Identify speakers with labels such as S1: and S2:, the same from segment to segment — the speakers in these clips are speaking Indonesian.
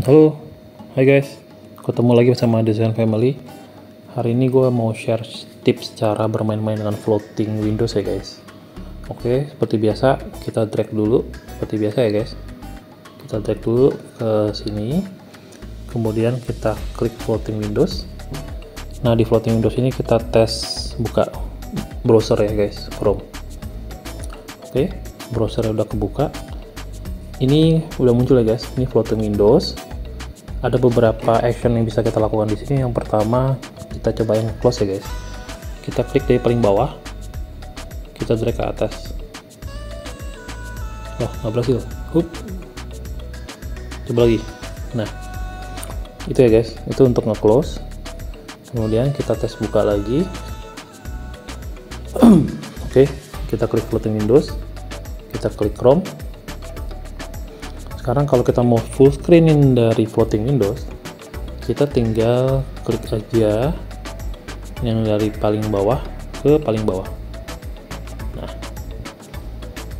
S1: Halo, hai guys, ketemu lagi bersama Design Family. Hari ini gue mau share tips cara bermain-main dengan floating Windows ya guys. Oke, seperti biasa kita drag dulu, seperti biasa ya guys. Kita drag dulu ke sini, kemudian kita klik floating Windows. Nah, di floating Windows ini kita tes buka browser ya guys, Chrome. Oke, browsernya udah kebuka. Ini udah muncul ya guys, ini floating Windows. Ada beberapa action yang bisa kita lakukan di sini. Yang pertama, kita coba yang close ya guys. Kita klik dari paling bawah, kita drag ke atas. Oh, nggak berhasil. Coba lagi. Nah, itu ya guys, itu untuk nge-close. Kemudian kita tes buka lagi. Oke, kita klik floating Windows, kita klik Chrome. Sekarang kalau kita mau full screenin dari floating Windows, kita tinggal klik aja yang dari paling bawah ke paling bawah. Nah,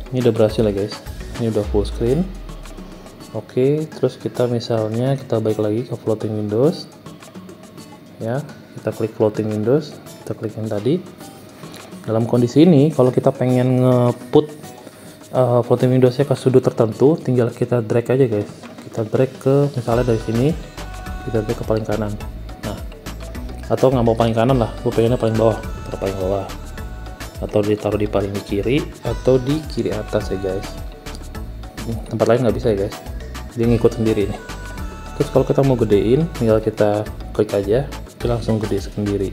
S1: ini udah berhasil ya guys, ini udah full screen. Oke, terus kita misalnya kita balik lagi ke floating Windows ya, kita klik floating Windows, kita klik yang tadi. Dalam kondisi ini kalau kita pengen nge-put floating Windowsnya ke sudut tertentu, tinggal kita drag aja guys. Kita drag ke, misalnya dari sini kita drag ke paling kanan. Nah, atau nggak mau paling kanan lah, gue pengennya paling bawah, taruh paling bawah, atau ditaruh di paling kiri atau di kiri atas ya guys. Tempat lain nggak bisa ya guys, dia ngikut sendiri nih. Terus kalau kita mau gedein, tinggal kita klik aja, dia langsung gede sendiri.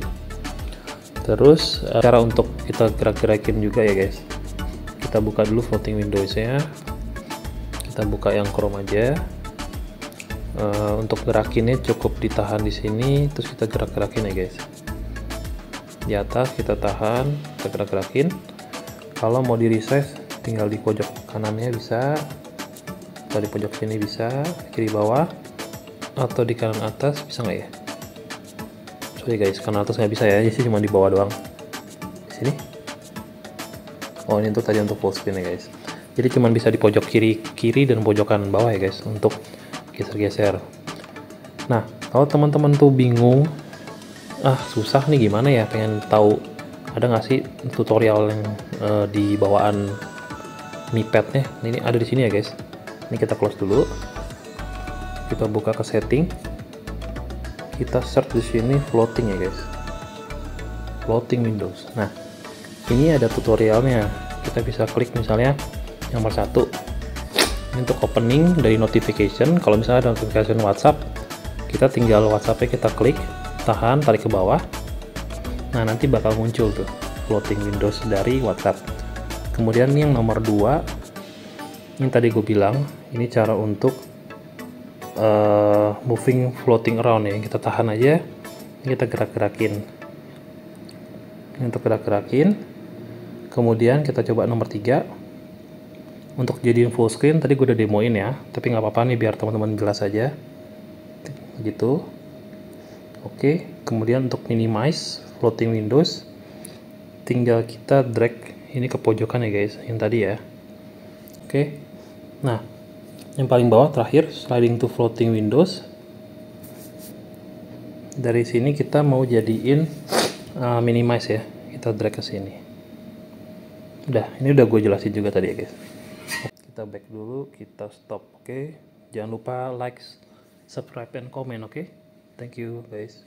S1: Terus cara untuk kita gerak-gerakin juga ya guys, kita buka dulu floating Windows-nya, kita buka yang Chrome aja. Untuk gerakinnya cukup ditahan di sini, terus kita gerak-gerakin ya guys. Di atas kita tahan, kita gerak-gerakin. Kalau mau di resize, tinggal di pojok kanannya bisa, atau di pojok sini bisa, kiri bawah, atau di kanan atas bisa nggak ya? Sorry guys, kanan atas nggak bisa ya, jadi cuma di bawah doang. Di sini. Oh, ini untuk tadi untuk full screen ya guys. Jadi cuman bisa di pojok kiri dan pojok kanan bawah ya guys untuk geser-geser. Nah, kalau teman-teman tuh bingung, susah nih gimana ya, pengen tahu ada nggak sih tutorial yang di bawaan Mi Pad-nya? Ini ada di sini ya guys. Ini kita close dulu. Kita buka ke setting. Kita search di sini floating ya guys. Floating Windows. Nah, ini ada tutorialnya. Kita bisa klik misalnya yang nomor 1 ini untuk opening dari notification. Kalau misalnya ada notification WhatsApp, kita tinggal WhatsApp-nya kita klik, tahan, tarik ke bawah. Nah, nanti bakal muncul tuh floating Windows dari WhatsApp. Kemudian yang nomor 2 ini tadi gue bilang, ini cara untuk moving floating around ya. Kita tahan aja, kita gerak-gerakin. Ini untuk gerak-gerakin. Kemudian kita coba nomor 3 untuk jadiin full screen. Tadi gue udah demoin ya, tapi nggak apa-apa nih biar teman-teman jelas aja gitu. Oke, kemudian untuk minimize floating Windows, tinggal kita drag ini ke pojokan ya guys, yang tadi ya. Oke, nah yang paling bawah terakhir, sliding to floating Windows. Dari sini kita mau jadiin minimize ya, kita drag ke sini. Udah, ini udah gue jelasin juga tadi ya guys. Kita back dulu, kita stop. Oke, jangan lupa like, subscribe, dan komen. Oke, thank you guys.